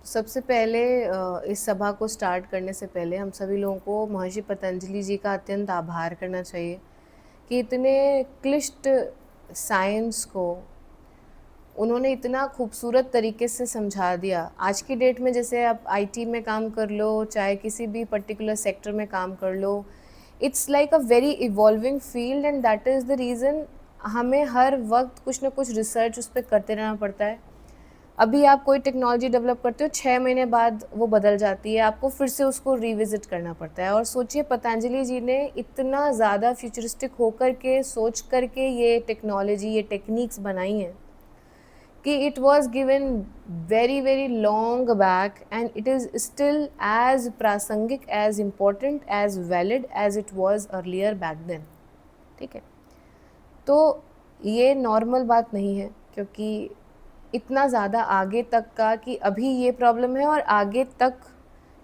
सबसे पहले इस सभा को स्टार्ट करने से पहले हम सभी लोगों को महर्षि पतंजलि जी का अत्यंत आभार करना चाहिए कि इतने क्लिष्ट साइंस को उन्होंने इतना खूबसूरत तरीके से समझा दिया। आज की डेट में जैसे आप आईटी में काम कर लो, चाहे किसी भी पर्टिकुलर सेक्टर में काम कर लो, it's like a very evolving field and that is the reason हमें हर वक्त कुछ ना कुछ रिसर्च उस पर करते रहना पड़ता है। अभी आप कोई टेक्नोलॉजी डेवलप करते हो, 6 महीने बाद वो बदल जाती है, आपको फिर से उसको रिविज़िट करना पड़ता है। और सोचिए पतंजलि जी ने इतना ज़्यादा फ्यूचरिस्टिक होकर के, सोच कर के ये टेक्नोलॉजी, ये टेक्निक्स बनाई हैं कि it was given very very long back and it is still as प्रासंगिक, as important, as valid as it was earlier back then. ठीक है, तो ये नॉर्मल बात नहीं है, क्योंकि इतना ज़्यादा आगे तक का कि अभी ये प्रॉब्लम है और आगे तक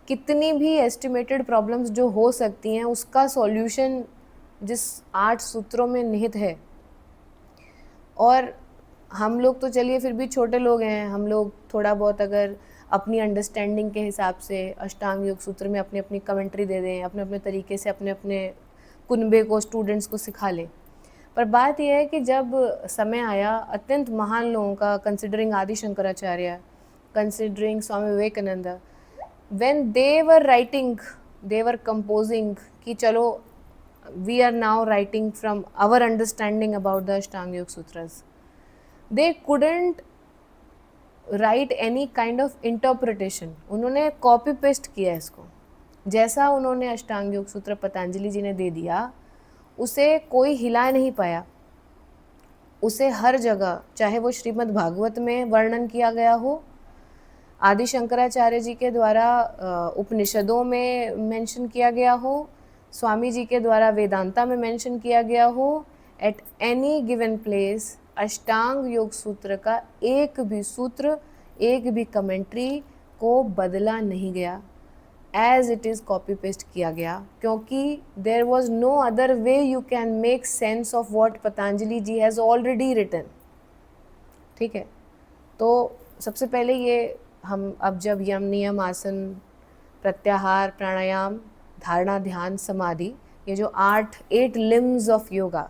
कितनी भी एस्टिमेटेड प्रॉब्लम्स जो हो सकती हैं उसका सॉल्यूशन जिस 8 सूत्रों में निहित है। और हम लोग तो चलिए फिर भी छोटे लोग हैं, हम लोग थोड़ा बहुत अगर अपनी अंडरस्टैंडिंग के हिसाब से अष्टांग योग सूत्र में अपनी अपनी कमेंट्री दे दें, अपने अपने तरीके से अपने अपने कुनबे को, स्टूडेंट्स को सिखा लें। पर बात यह है कि जब समय आया अत्यंत महान लोगों का, considering Adi Shankaracharya, considering Swami Vivekananda, when they were writing, they were composing कि चलो we are now writing from our understanding about the Ashtanga Yoga sutras, they couldn't write any kind of interpretation. उन्होंने कॉपी पेस्ट किया इसको, जैसा उन्होंने अष्टांग योग सूत्र पतंजलि जी ने दे दिया उसे कोई हिला नहीं पाया। उसे हर जगह, चाहे वो श्रीमद् भागवत में वर्णन किया गया हो, आदि शंकराचार्य जी के द्वारा उपनिषदों में मेंशन किया गया हो, स्वामी जी के द्वारा वेदांता में मेंशन किया गया हो, एट एनी गिवन प्लेस अष्टांग योग सूत्र का एक भी सूत्र, एक भी कमेंट्री को बदला नहीं गया, as it is copy paste किया गया, क्योंकि there was no other way you can make sense of what Patanjali ji has already written. ठीक है, तो सबसे पहले ये हम अब जब यम नियम आसन प्रत्याहार प्राणायाम धारणा ध्यान समाधि, ये जो 8 लिम्स ऑफ योगा,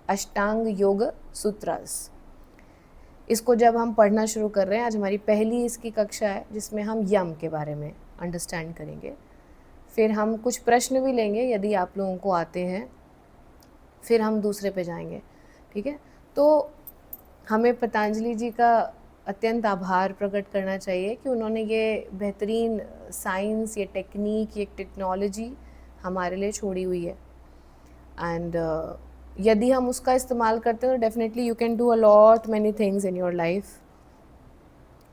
अष्टांग योग सूत्रस, इसको जब हम पढ़ना शुरू कर रहे हैं, आज हमारी पहली इसकी कक्षा है जिसमें हम यम के बारे में अंडरस्टैंड करेंगे। फिर हम कुछ प्रश्न भी लेंगे यदि आप लोगों को आते हैं, फिर हम दूसरे पे जाएंगे। ठीक है, तो हमें पतंजलि जी का अत्यंत आभार प्रकट करना चाहिए कि उन्होंने ये बेहतरीन साइंस, ये टेक्निक, ये टेक्नोलॉजी हमारे लिए छोड़ी हुई है। एंड यदि हम उसका इस्तेमाल करते हैं तो definitely you can do a lot many things in your life.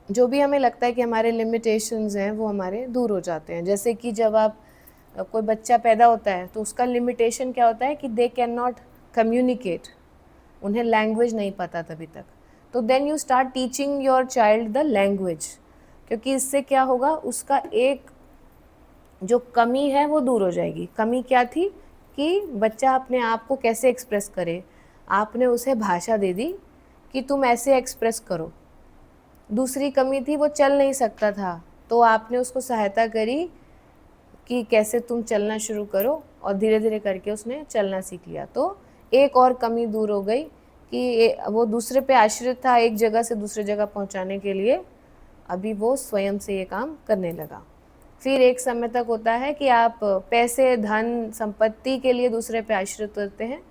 जो भी हमें लगता है कि हमारे लिमिटेशंस हैं वो हमारे दूर हो जाते हैं। जैसे कि जब आप कोई बच्चा पैदा होता है तो उसका लिमिटेशन क्या होता है कि दे कैन नॉट कम्युनिकेट, उन्हें लैंग्वेज नहीं पता तभी तक। तो then you start teaching your child the language, क्योंकि इससे क्या होगा, उसका एक जो कमी है वो दूर हो जाएगी। कमी क्या थी कि बच्चा अपने आप को कैसे एक्सप्रेस करे, आपने उसे भाषा दे दी कि तुम ऐसे एक्सप्रेस करो। दूसरी कमी थी वो चल नहीं सकता था, तो आपने उसको सहायता करी कि कैसे तुम चलना शुरू करो, और धीरे धीरे करके उसने चलना सीख लिया। तो एक और कमी दूर हो गई कि वो दूसरे पे आश्रित था एक जगह से दूसरे जगह पहुंचाने के लिए, अभी वो स्वयं से ये काम करने लगा। फिर एक समय तक होता है कि आप पैसे, धन, संपत्ति के लिए दूसरे पे आश्रित होते हैं,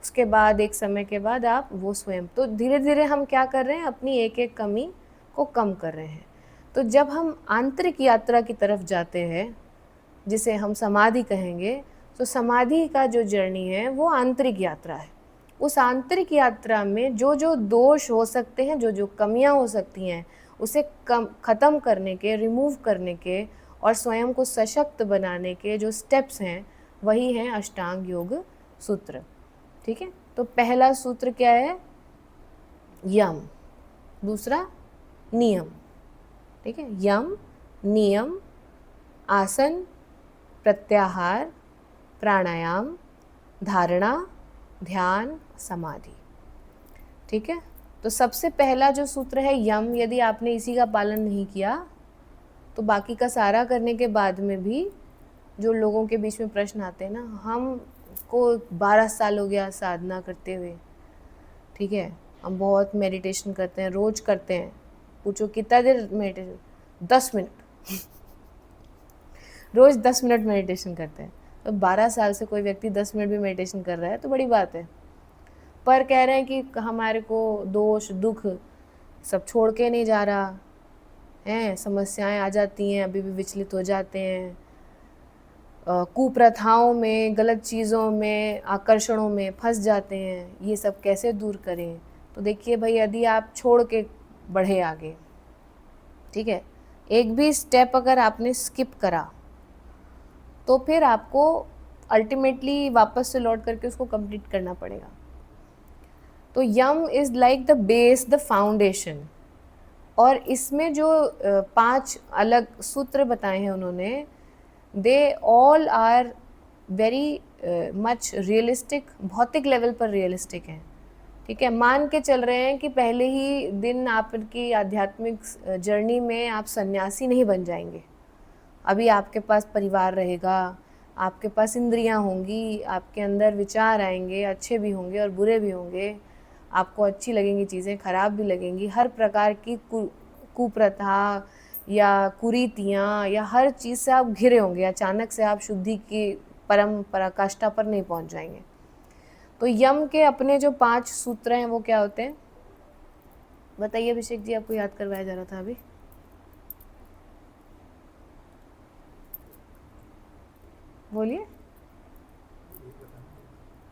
उसके बाद एक समय के बाद आप वो स्वयं। तो धीरे धीरे हम क्या कर रहे हैं, अपनी एक एक कमी को कम कर रहे हैं। तो जब हम आंतरिक यात्रा की तरफ जाते हैं, जिसे हम समाधि कहेंगे, तो समाधि का जो जर्नी है वो आंतरिक यात्रा है। उस आंतरिक यात्रा में जो जो दोष हो सकते हैं, जो जो कमियां हो सकती हैं, उसे ख़त्म करने के, रिमूव करने के और स्वयं को सशक्त बनाने के जो स्टेप्स हैं वही हैं अष्टांग योग सूत्र। ठीक है, तो पहला सूत्र क्या है, यम, दूसरा नियम। ठीक है, यम, नियम, आसन, प्रत्याहार, प्राणायाम, धारणा, ध्यान, समाधि। ठीक है, तो सबसे पहला जो सूत्र है यम, यदि आपने इसी का पालन नहीं किया तो बाकी का सारा करने के बाद में भी जो लोगों के बीच में प्रश्न आते हैं ना, हम को 12 साल हो गया साधना करते हुए, ठीक है, हम बहुत मेडिटेशन करते हैं, रोज़ करते हैं, पूछो कितना देर मेडिटेशन, 10 मिनट रोज़ 10 मिनट मेडिटेशन करते हैं। तो 12 साल से कोई व्यक्ति 10 मिनट भी मेडिटेशन कर रहा है तो बड़ी बात है। पर कह रहे हैं कि हमारे को दोष दुख सब छोड़ के नहीं जा रहा है, समस्याएं आ जाती हैं, अभी भी विचलित हो जाते हैं, कुप्रथाओं में, गलत चीज़ों में, आकर्षणों में फंस जाते हैं, ये सब कैसे दूर करें। तो देखिए भाई, यदि आप छोड़ के बढ़े आगे, ठीक है, एक भी स्टेप अगर आपने स्किप करा तो फिर आपको अल्टीमेटली वापस से लौट करके उसको कंप्लीट करना पड़ेगा। तो yama is like the base, the foundation. और इसमें जो 5 अलग सूत्र बताए हैं उन्होंने, they all are very much realistic, भौतिक लेवल पर रियलिस्टिक हैं, ठीक है। मान के चल रहे हैं कि पहले ही दिन आपकी आध्यात्मिक जर्नी में आप सन्यासी नहीं बन जाएंगे। अभी आपके पास परिवार रहेगा, आपके पास इंद्रियां होंगी, आपके अंदर विचार आएंगे, अच्छे भी होंगे और बुरे भी होंगे, आपको अच्छी लगेंगी चीज़ें, ख़राब भी लगेंगी, हर प्रकार की कुप्रथा या कुरीतियाँ या हर चीज़ से आप घिरे होंगे। अचानक से आप शुद्धि की परम पराकाष्ठा पर नहीं पहुंच जाएंगे। तो यम के अपने जो 5 सूत्र हैं वो क्या होते हैं, बताइए अभिषेक जी, आपको याद करवाया जा रहा था अभी। बोलिए,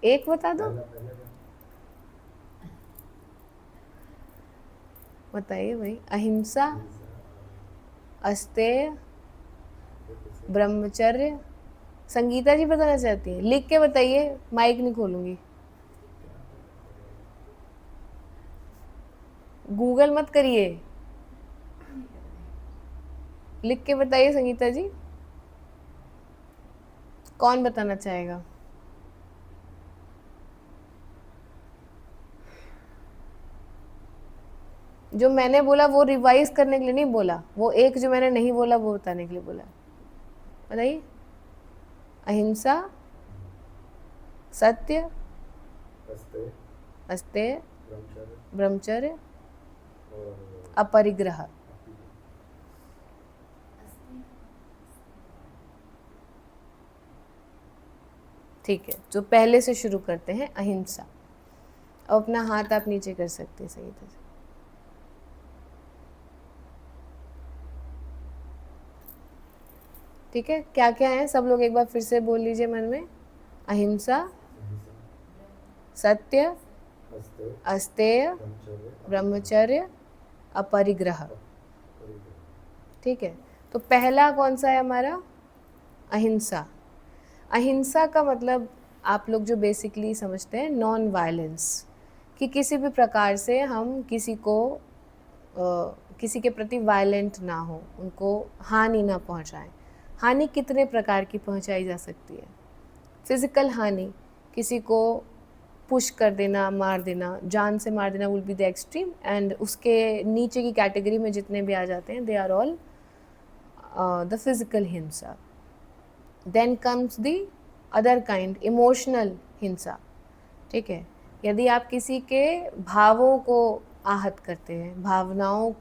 एक बता दो, बताइए भाई। अहिंसा, अस्तेय, ब्रह्मचर्य। संगीता जी बताना चाहती हैं, लिख के बताइए, माइक नहीं खोलूंगी। गूगल मत करिए, लिख के बताइए संगीता जी, कौन बताना चाहेगा। जो मैंने बोला वो रिवाइज करने के लिए नहीं बोला, वो एक जो मैंने नहीं बोला वो बताने के लिए बोला। बताइए। अहिंसा, सत्य, अस्तेय, ब्रह्मचर्य, अपरिग्रह। ठीक है, तो पहले से शुरू करते हैं। अहिंसा। अब अपना हाथ आप नीचे कर सकते हैं सही तरह से। ठीक है, क्या क्या है सब लोग एक बार फिर से बोल लीजिए मन में। अहिंसा, सत्य, अस्तेय, ब्रह्मचर्य, अपरिग्रह। ठीक है, तो पहला कौन सा है हमारा, अहिंसा। अहिंसा का मतलब आप लोग जो बेसिकली समझते हैं, नॉन वायलेंस, कि किसी भी प्रकार से हम किसी को किसी के प्रति वायलेंट ना हो, उनको हानि ना पहुंचाएं। हानि कितने प्रकार की पहुंचाई जा सकती है। फिज़िकल हानि, किसी को पुश कर देना, मार देना, जान से मार देना will be the extreme, and उसके नीचे की कैटेगरी में जितने भी आ जाते हैं, they are all the physical himsa. Then comes the other kind, emotional himsa. ठीक है, यदि आप किसी के भावों को आहत करते हैं, भावनाओं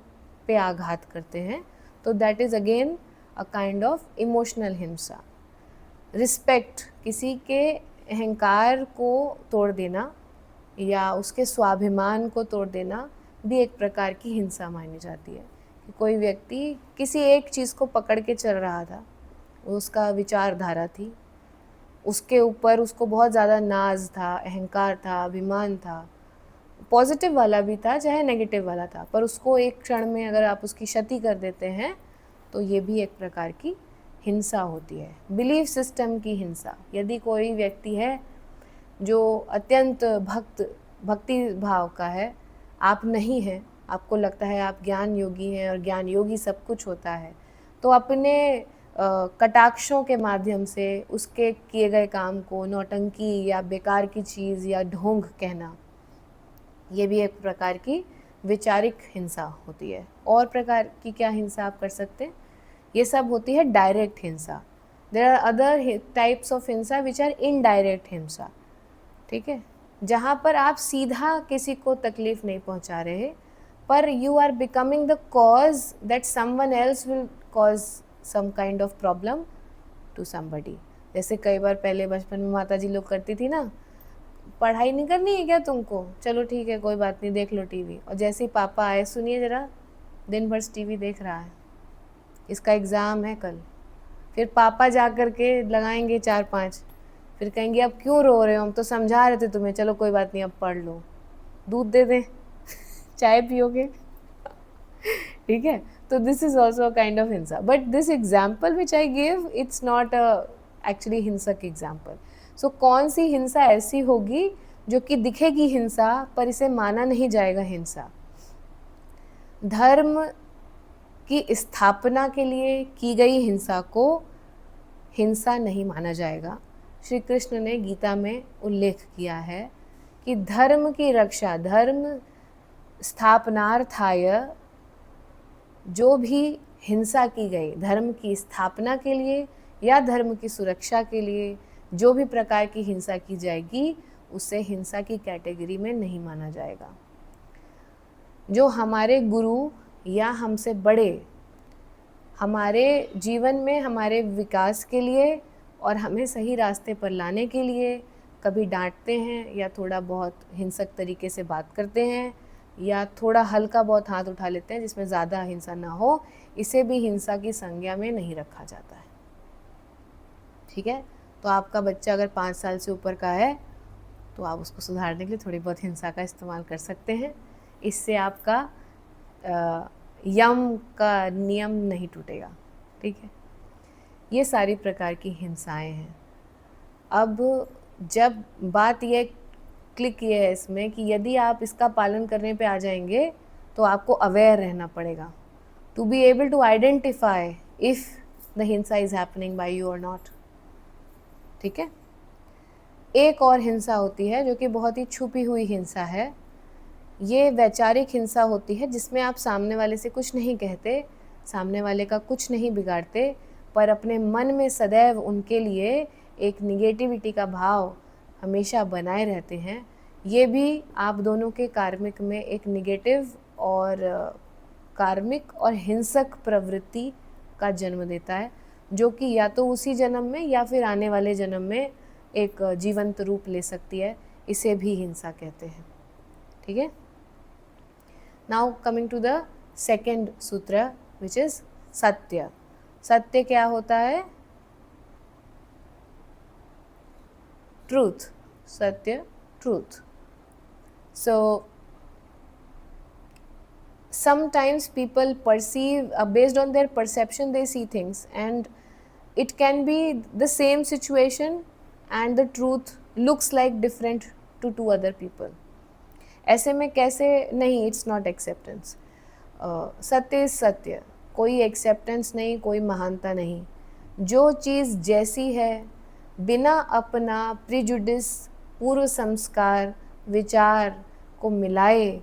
पे आघात करते हैं, तो that is again a kind of emotional हिंसा। रिस्पेक्ट, किसी के अहंकार को तोड़ देना या उसके स्वाभिमान को तोड़ देना भी एक प्रकार की हिंसा मानी जाती है। कि कोई व्यक्ति किसी एक चीज़ को पकड़ के चल रहा था, उसका विचारधारा थी, उसके ऊपर उसको बहुत ज़्यादा नाज था, अहंकार था, अभिमान था, पॉजिटिव वाला भी था चाहे नेगेटिव वाला था, पर उसको एक क्षण में अगर आप उसकी क्षति कर देते हैं तो ये भी एक प्रकार की हिंसा होती है। बिलीफ सिस्टम की हिंसा, यदि कोई व्यक्ति है जो अत्यंत भक्ति भाव का है, आप नहीं हैं, आपको लगता है आप ज्ञान योगी हैं और ज्ञान योगी सब कुछ होता है, तो अपने कटाक्षों के माध्यम से उसके किए गए काम को नौटंकी या बेकार की चीज़ या ढोंग कहना, ये भी एक प्रकार की वैचारिक हिंसा होती है। और प्रकार की क्या हिंसा आप कर सकते हैं, ये सब होती है डायरेक्ट हिंसा। There are other types of hinsa which are indirect हिंसा, ठीक है, जहाँ पर आप सीधा किसी को तकलीफ नहीं पहुँचा रहे, पर you are becoming the cause that someone else will cause some kind of problem to somebody. जैसे कई बार पहले बचपन में माता जी लोग करती थी ना, पढ़ाई नहीं करनी है क्या तुमको, चलो ठीक है कोई बात नहीं देख लो टीवी, और जैसे ही पापा आए, सुनिए ज़रा दिन भर टीवी देख रहा है, इसका एग्ज़ाम है कल, फिर पापा जा कर के लगाएंगे 4-5, फिर कहेंगे अब क्यों रो रहे हो, हम तो समझा रहे थे तुम्हें, चलो कोई बात नहीं अब पढ़ लो, दूध दे दें चाय पियोगे ठीक है। तो this is also kind of himsa, but this example which I give it's not actually हिंसक एग्जाम्पल। सो कौन सी हिंसा ऐसी होगी जो कि दिखेगी हिंसा पर इसे माना नहीं जाएगा हिंसा? धर्म की स्थापना के लिए की गई हिंसा को हिंसा नहीं माना जाएगा। श्री कृष्ण ने गीता में उल्लेख किया है कि धर्म की रक्षा, धर्म स्थापनार्थाय जो भी हिंसा की गई, धर्म की स्थापना के लिए या धर्म की सुरक्षा के लिए जो भी प्रकार की हिंसा की जाएगी उसे हिंसा की कैटेगरी में नहीं माना जाएगा। जो हमारे गुरु या हमसे बड़े हमारे जीवन में हमारे विकास के लिए और हमें सही रास्ते पर लाने के लिए कभी डांटते हैं या थोड़ा बहुत हिंसक तरीके से बात करते हैं या थोड़ा हल्का बहुत हाथ उठा लेते हैं जिसमें ज़्यादा हिंसा ना हो, इसे भी हिंसा की संज्ञा में नहीं रखा जाता है, ठीक है। तो आपका बच्चा अगर 5 साल से ऊपर का है तो आप उसको सुधारने के लिए थोड़ी बहुत हिंसा का इस्तेमाल कर सकते हैं, इससे आपका यम का नियम नहीं टूटेगा, ठीक है। ये सारी प्रकार की हिंसाएं हैं। अब जब बात ये क्लिक ये है इसमें कि यदि आप इसका पालन करने पे आ जाएंगे तो आपको अवेयर रहना पड़ेगा, to be able to identify if the hinsa is happening by you और नॉट, ठीक है। एक और हिंसा होती है जो कि बहुत ही छुपी हुई हिंसा है। ये वैचारिक हिंसा होती है जिसमें आप सामने वाले से कुछ नहीं कहते, सामने वाले का कुछ नहीं बिगाड़ते, पर अपने मन में सदैव उनके लिए एक निगेटिविटी का भाव हमेशा बनाए रहते हैं। ये भी आप दोनों के कार्मिक में एक निगेटिव और कार्मिक और हिंसक प्रवृत्ति का जन्म देता है, जो कि या तो उसी जन्म में या फिर आने वाले जन्म में एक जीवंत रूप ले सकती है। इसे भी हिंसा कहते हैं, ठीक है। Now coming to the second sutra which is सत्य। सत्य क्या होता है? ट्रूथ, सत्य, truth. So sometimes people perceive based on their perception they see things, and it can be the same situation and the truth looks like different to two other people. ऐसे में कैसे नहीं, it's not acceptance. सत्य is सत्य, कोई acceptance नहीं, कोई महानता नहीं। जो चीज़ जैसी है बिना अपना प्रिजुडिस, पूर्व संस्कार, विचार को मिलाए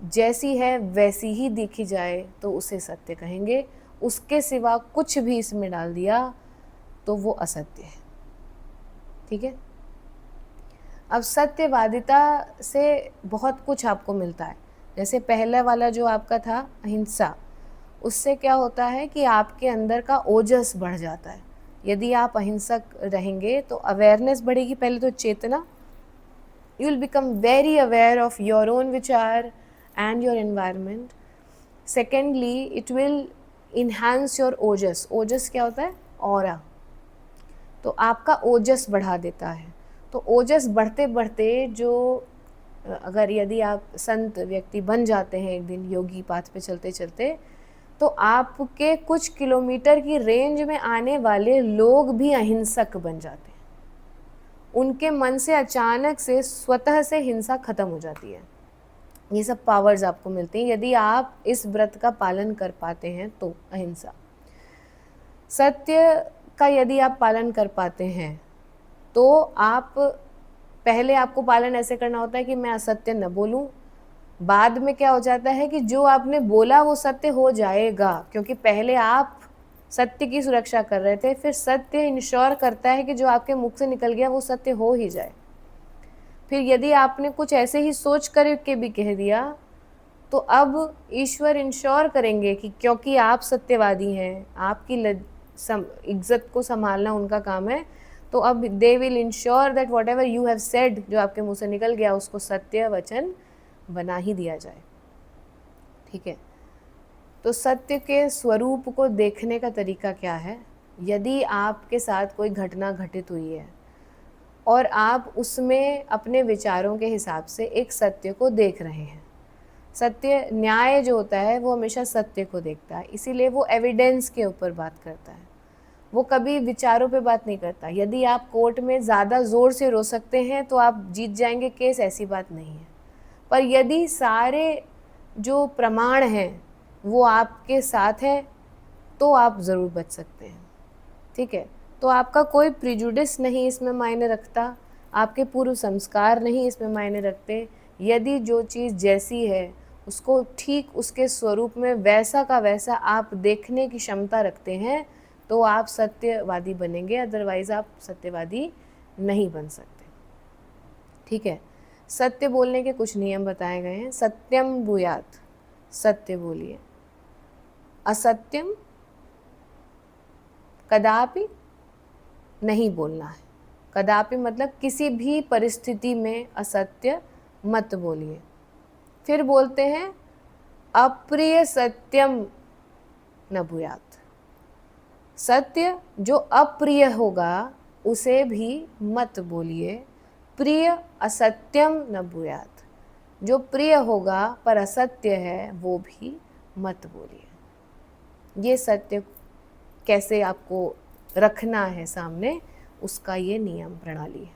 जैसी है वैसी ही देखी जाए तो उसे सत्य कहेंगे। उसके सिवा कुछ भी इसमें डाल दिया तो वो असत्य है, ठीक है। अब सत्यवादिता से बहुत कुछ आपको मिलता है। जैसे पहला वाला जो आपका था अहिंसा, उससे क्या होता है कि आपके अंदर का ओजस बढ़ जाता है। यदि आप अहिंसक रहेंगे तो अवेयरनेस बढ़ेगी, पहले तो चेतना, you will become very aware of your own vichar and your environment. Secondly, it will enhance your ojas. ओजस क्या होता है? ऑरा। तो आपका ओजस बढ़ा देता है। तो ओजस बढ़ते बढ़ते जो अगर यदि आप संत व्यक्ति बन जाते हैं एक दिन योगी पाथ पे चलते चलते, तो आपके कुछ किलोमीटर की रेंज में आने वाले लोग भी अहिंसक बन जाते हैं। उनके मन से अचानक से स्वतः से हिंसा खत्म हो जाती है। ये सब पावर्स आपको मिलती हैं यदि आप इस व्रत का पालन कर पाते हैं तो। अहिंसा, सत्य का यदि आप पालन कर पाते हैं तो आप पहले आपको पालन ऐसे करना होता है कि मैं असत्य न बोलूं। बाद में क्या हो जाता है कि जो आपने बोला वो सत्य हो जाएगा, क्योंकि पहले आप सत्य की सुरक्षा कर रहे थे, फिर सत्य इंश्योर करता है कि जो आपके मुख से निकल गया वो सत्य हो ही जाए। फिर यदि आपने कुछ ऐसे ही सोच कर के भी कह दिया तो अब ईश्वर इंश्योर करेंगे कि क्योंकि आप सत्यवादी हैं, आपकी इज्जत को संभालना उनका काम है, तो अब they will ensure that what ever you have said, जो आपके मुंह से निकल गया उसको सत्य वचन बना ही दिया जाए। ठीक है, तो सत्य के स्वरूप को देखने का तरीका क्या है? यदि आपके साथ कोई घटना घटित हुई है और आप उसमें अपने विचारों के हिसाब से एक सत्य को देख रहे हैं, सत्य न्याय जो होता है वो हमेशा सत्य को देखता है, इसीलिए वो एविडेंस के ऊपर बात करता है, वो कभी विचारों पे बात नहीं करता। यदि आप कोर्ट में ज़्यादा ज़ोर से रो सकते हैं तो आप जीत जाएंगे केस, ऐसी बात नहीं है। पर यदि सारे जो प्रमाण हैं वो आपके साथ हैं तो आप ज़रूर बच सकते हैं। ठीक है, तो आपका कोई प्रिजुडिस नहीं इसमें मायने रखता, आपके पूर्व संस्कार नहीं इसमें मायने रखते। यदि जो चीज़ जैसी है उसको ठीक उसके स्वरूप में वैसा का वैसा आप देखने की क्षमता रखते हैं तो आप सत्यवादी बनेंगे, अदरवाइज़ आप सत्यवादी नहीं बन सकते। ठीक है, सत्य बोलने के कुछ नियम बताए गए हैं। सत्यम ब्रूयात, सत्य बोलिए। असत्यम कदापि नहीं बोलना है। कदापि मतलब किसी भी परिस्थिति में असत्य मत बोलिए। फिर बोलते हैं अप्रिय सत्यम न भूयात, सत्य जो अप्रिय होगा उसे भी मत बोलिए। प्रिय असत्यम न भूयात, जो प्रिय होगा पर असत्य है वो भी मत बोलिए। ये सत्य कैसे आपको रखना है सामने, उसका ये नियम प्रणाली है।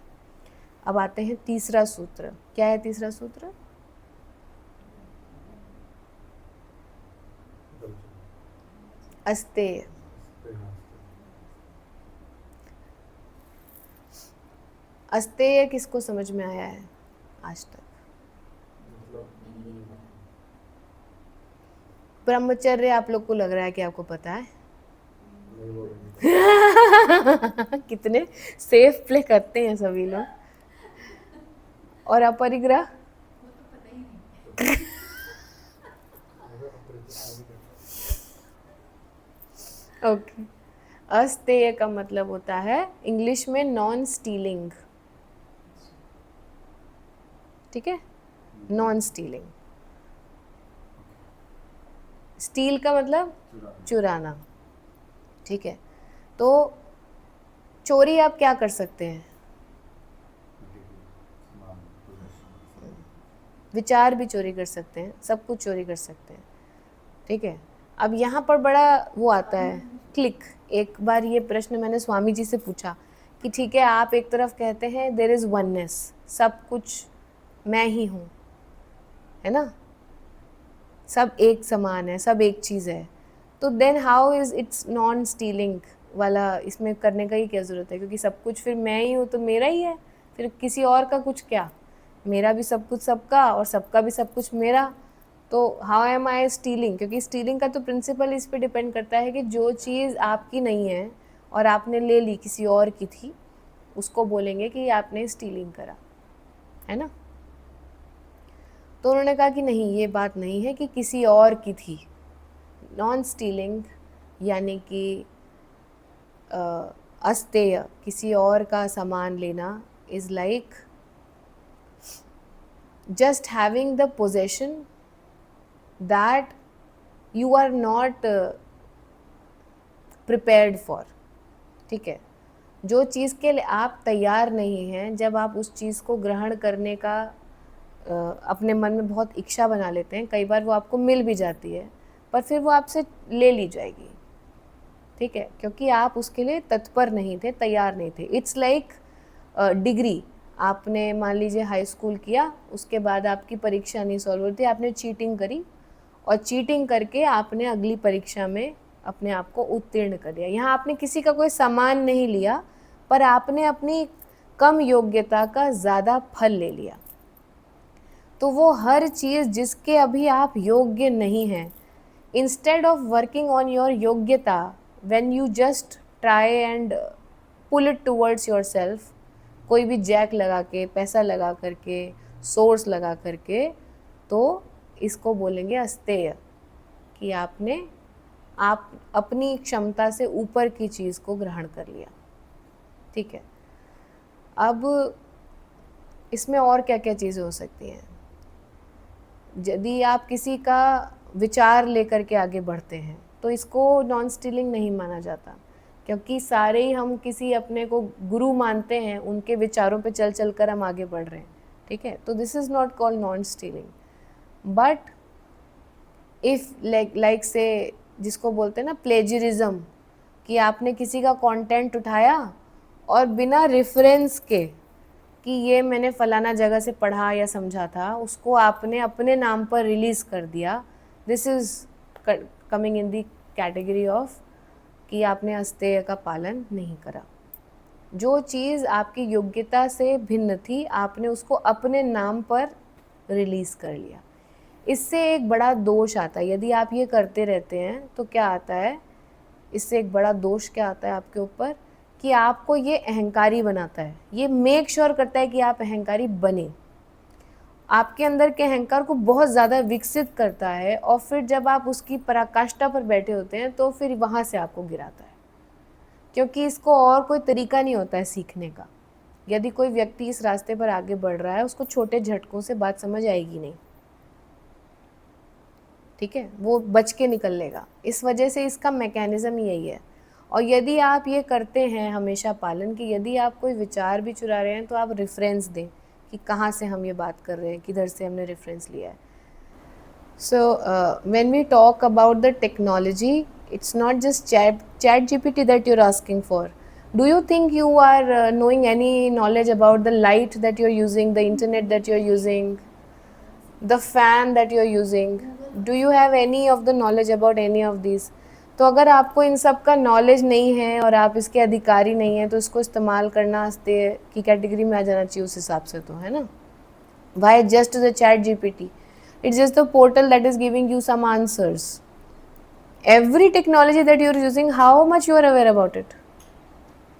अब आते हैं तीसरा सूत्र। क्या है तीसरा सूत्र? अस्तेय। अस्तेय किसको समझ में आया है आज तक? ब्रह्मचर्य आप लोग को लग रहा है कि आपको पता है। कितने सेफ प्ले करते हैं सभी लोग। और अपरिग्रह? ओके, अस्तेय का मतलब होता है इंग्लिश में नॉन स्टीलिंग। ठीक है, नॉन स्टीलिंग। स्टील का मतलब चुराना। ठीक है, तो चोरी आप क्या कर सकते हैं? विचार भी चोरी कर सकते हैं, सब कुछ चोरी कर सकते हैं। ठीक है, अब यहाँ पर बड़ा वो आता है क्लिक। एक बार ये प्रश्न मैंने स्वामी जी से पूछा कि ठीक है, आप एक तरफ कहते हैं देयर इज़ वननेस, सब कुछ मैं ही हूँ, है ना, सब एक समान है, सब एक चीज़ है, तो then how is its non stealing वाला इसमें करने का ही क्या ज़रूरत है? क्योंकि सब कुछ फिर मैं ही हूँ तो मेरा ही है, फिर किसी और का कुछ क्या? मेरा भी सब कुछ सबका और सबका भी सब कुछ मेरा, तो हाउ एम आई स्टीलिंग? क्योंकि स्टीलिंग का तो प्रिंसिपल इस पे डिपेंड करता है कि जो चीज़ आपकी नहीं है और आपने ले ली, किसी और की थी, उसको बोलेंगे कि आपने स्टीलिंग करा, है ना। तो उन्होंने कहा कि नहीं, ये बात नहीं है कि किसी और की थी। नॉन स्टीलिंग यानी कि अस्तेय, किसी और का सामान लेना, is like just having the possession that you are not prepared for। ठीक है, जो चीज़ के लिए आप तैयार नहीं हैं, जब आप उस चीज़ को ग्रहण करने का अपने मन में बहुत इच्छा बना लेते हैं, कई बार वो आपको मिल भी जाती है पर फिर वो आपसे ले ली जाएगी। ठीक है, क्योंकि आप उसके लिए तत्पर नहीं थे, तैयार नहीं थे। इट्स लाइक डिग्री, आपने मान लीजिए हाई स्कूल किया, उसके बाद आपकी परीक्षा नहीं सॉल्व होती, आपने चीटिंग करी और चीटिंग करके आपने अगली परीक्षा में अपने आप को उत्तीर्ण कर दिया। यहाँ आपने किसी का कोई सामान नहीं लिया पर आपने अपनी कम योग्यता का ज़्यादा फल ले लिया। तो वो हर चीज़ जिसके अभी आप योग्य नहीं हैं, instead of working on your योग्यता, when you just try and pull it towards your self, कोई भी जैक लगा के, पैसा लगा करके, सोर्स लगा करके, तो इसको बोलेंगे अस्तेय, कि आप अपनी क्षमता से ऊपर की चीज़ को ग्रहण कर लिया। ठीक है, अब इसमें और क्या क्या चीज़ें हो सकती हैं। यदि आप किसी का विचार लेकर के आगे बढ़ते हैं तो इसको नॉन स्टीलिंग नहीं माना जाता, क्योंकि सारे ही हम किसी अपने को गुरु मानते हैं, उनके विचारों पे चल चल कर हम आगे बढ़ रहे हैं। ठीक है, तो this is not called non stealing. But if like से जिसको बोलते हैं ना प्लेजरिज्म, कि आपने किसी का कंटेंट उठाया और बिना रेफरेंस के कि ये मैंने फलाना जगह से पढ़ा या समझा था, उसको आपने अपने नाम पर रिलीज़ कर दिया, this is coming in the category of कि आपने अस्तेय का पालन नहीं करा। जो चीज़ आपकी योग्यता से भिन्न थी, आपने उसको अपने नाम पर रिलीज़ कर लिया। इससे एक बड़ा दोष आता है, यदि आप ये करते रहते हैं तो क्या आता है, इससे एक बड़ा दोष क्या आता है आपके ऊपर, कि आपको ये अहंकारी बनाता है, ये मेक श्योर करता है कि आप अहंकारी बने, आपके अंदर के अहंकार को बहुत ज़्यादा विकसित करता है, और फिर जब आप उसकी पराकाष्ठा पर बैठे होते हैं तो फिर वहाँ से आपको गिराता है, क्योंकि इसको और कोई तरीका नहीं होता है सीखने का। यदि कोई व्यक्ति इस रास्ते पर आगे बढ़ रहा है, उसको छोटे झटकों से बात समझ आएगी नहीं। ठीक है, वो बच के निकल लेगा। इस वजह से इसका मैकेनिज़्म ही यही है। और यदि आप ये करते हैं हमेशा पालन, कि यदि आप कोई विचार भी चुरा रहे हैं तो आप रेफरेंस दें कि कहाँ से हम ये बात कर रहे हैं, किधर से हमने रेफरेंस लिया है। So when we talk about the technology, it's not just chat GPT that you're asking for. Do you think you are knowing any knowledge about the light that you're using, the internet that you're using, the fan that you're using? Do you have any of the knowledge about any of these? तो अगर आपको इन सब का knowledge नहीं है और आप इसके अधिकारी नहीं हैं, तो इसको इस्तेमाल करना अस्तेय की कैटेगरी में आ जाना चाहिए उस हिसाब से, तो है ना। Why just the chat GPT? It's just the portal that is giving you some answers. Every technology that you're using, how much you are aware about it?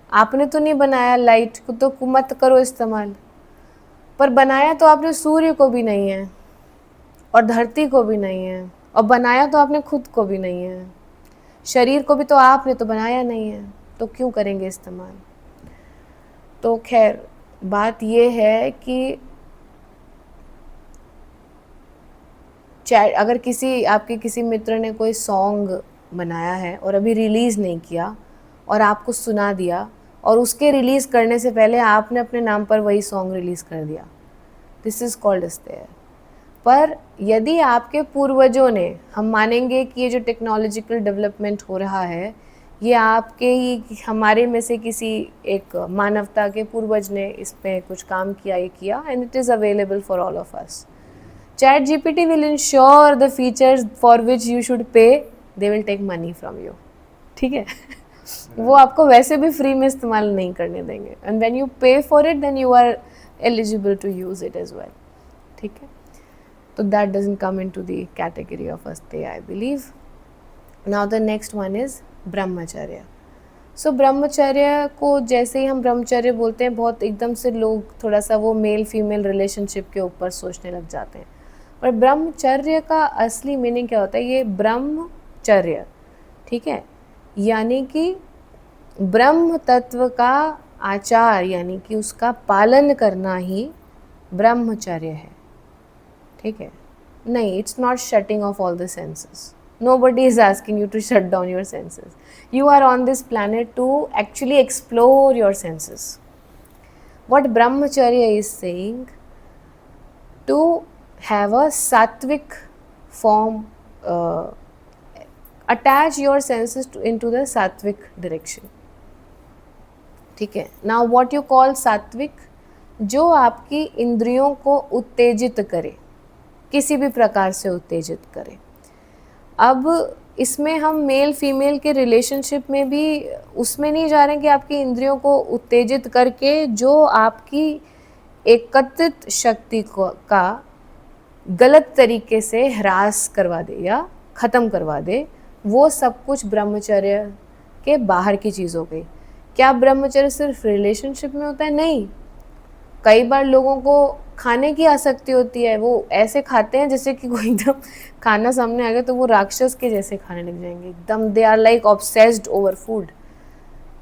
आपने तो नहीं बनाया लाइट को, तो मत करो इस्तेमाल। पर बनाया तो आपने सूर्य को भी नहीं है, और धरती को भी नहीं है, और बनाया तो आपने खुद को भी नहीं है, शरीर को भी तो आपने तो बनाया नहीं है, तो क्यों करेंगे इस्तेमाल। तो खैर बात ये है कि अगर आपके किसी मित्र ने कोई सॉन्ग बनाया है और अभी रिलीज़ नहीं किया और आपको सुना दिया, और उसके रिलीज़ करने से पहले आपने अपने नाम पर वही सॉन्ग रिलीज़ कर दिया, दिस इज़ कॉल्ड अस्तेय। पर यदि आपके पूर्वजों ने, हम मानेंगे कि ये जो टेक्नोलॉजिकल डेवलपमेंट हो रहा है, ये आपके ही, हमारे में से किसी एक मानवता के पूर्वज ने इस पर कुछ काम किया, ये किया, and it is available for all of us. Chat GPT will ensure the features for which you should pay, they will take money from you. ठीक है, वो आपको वैसे भी फ्री में इस्तेमाल नहीं करने देंगे, and when you pay for it, then you are eligible to use it as well. ठीक है, तो that doesn't come into the category of अस्तेय, I believe. Now the next one is ब्रह्मचर्य. सो ब्रह्मचर्य को जैसे ही हम ब्रह्मचर्य बोलते हैं, बहुत एकदम से लोग थोड़ा सा वो मेल फीमेल रिलेशनशिप के ऊपर सोचने लग जाते हैं, पर ब्रह्मचर्य का असली मीनिंग क्या होता है, ये ब्रह्मचर्य, ठीक है, यानी कि ब्रह्म तत्व का आचार, यानी कि उसका पालन करना ही ब्रह्मचर्य है। ठीक है, नहीं, it's not shutting off all the senses. Nobody is asking you to shut down your senses. You are on this planet to actually explore your senses. What Brahmacharya is saying, to have a sattvic form, attach your senses into the sattvic direction. ठीक है, now what you call sattvic, जो आपकी इंद्रियों को उत्तेजित करे, किसी भी प्रकार से उत्तेजित करे। अब इसमें हम मेल फीमेल के रिलेशनशिप में भी उसमें नहीं जा रहे हैं कि आपकी इंद्रियों को उत्तेजित करके जो आपकी एकत्रित शक्ति का गलत तरीके से ह्रास करवा दे या ख़त्म करवा दे, वो सब कुछ ब्रह्मचर्य के बाहर की चीज़ हो गई। क्या ब्रह्मचर्य सिर्फ रिलेशनशिप में होता है? नहीं। कई बार लोगों को खाने की आसक्ति होती है, वो ऐसे खाते हैं जैसे कि कोई एकदम खाना सामने आ गया तो वो राक्षस के जैसे खाने लग जाएंगे एकदम, they are like obsessed over food.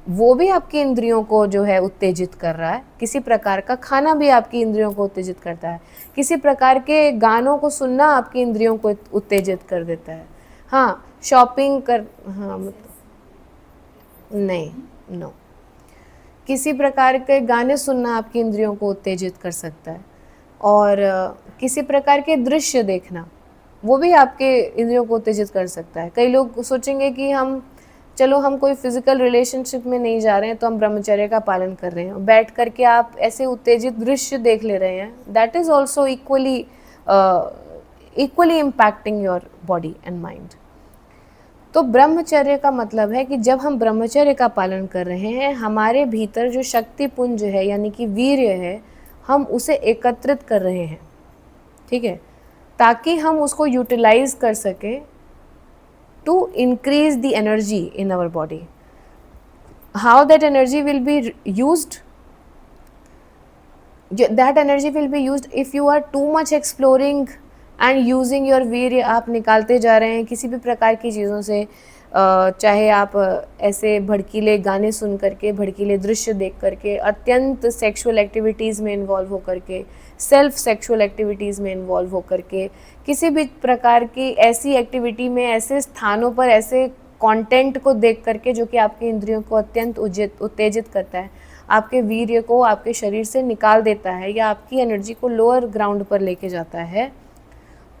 वो भी आपकी इंद्रियों को जो है उत्तेजित कर रहा है। किसी प्रकार का खाना भी आपकी इंद्रियों को उत्तेजित करता है। किसी प्रकार के गानों को सुनना आपकी इंद्रियों को उत्तेजित कर देता है। हाँ, शॉपिंग कर, हाँ मतलब नहीं, नो, किसी प्रकार के गाने सुनना आपकी इंद्रियों को उत्तेजित कर सकता है। और किसी प्रकार के दृश्य देखना वो भी आपके इंद्रियों को उत्तेजित कर सकता है। कई लोग सोचेंगे कि हम कोई फिजिकल रिलेशनशिप में नहीं जा रहे हैं तो हम ब्रह्मचर्य का पालन कर रहे हैं, बैठ करके आप ऐसे उत्तेजित दृश्य देख ले रहे हैं, that is also equally impacting your body and mind. तो ब्रह्मचर्य का मतलब है कि जब हम ब्रह्मचर्य का पालन कर रहे हैं, हमारे भीतर जो शक्ति पुंज है यानी कि वीर्य है, हम उसे एकत्रित कर रहे हैं, ठीक है, ताकि हम उसको यूटिलाइज कर सकें to increase the energy in our body. How that energy will be used? That energy will be used if you are too much exploring and using your virya. आप निकालते जा रहे हैं किसी भी प्रकार की चीज़ों से, चाहे आप ऐसे भड़कीले गाने सुन करके, भड़कीले दृश्य देख करके, अत्यंत सेक्सुअल एक्टिविटीज़ में इन्वॉल्व होकर के, सेल्फ सेक्सुअल एक्टिविटीज़ में इन्वॉल्व होकर के, किसी भी प्रकार की ऐसी एक्टिविटी में, ऐसे स्थानों पर, ऐसे कंटेंट को देख करके जो कि आपकी इंद्रियों को अत्यंत उत्तेजित करता है, आपके वीर्य को आपके शरीर से निकाल देता है या आपकी एनर्जी को लोअर ग्राउंड पर लेके जाता है,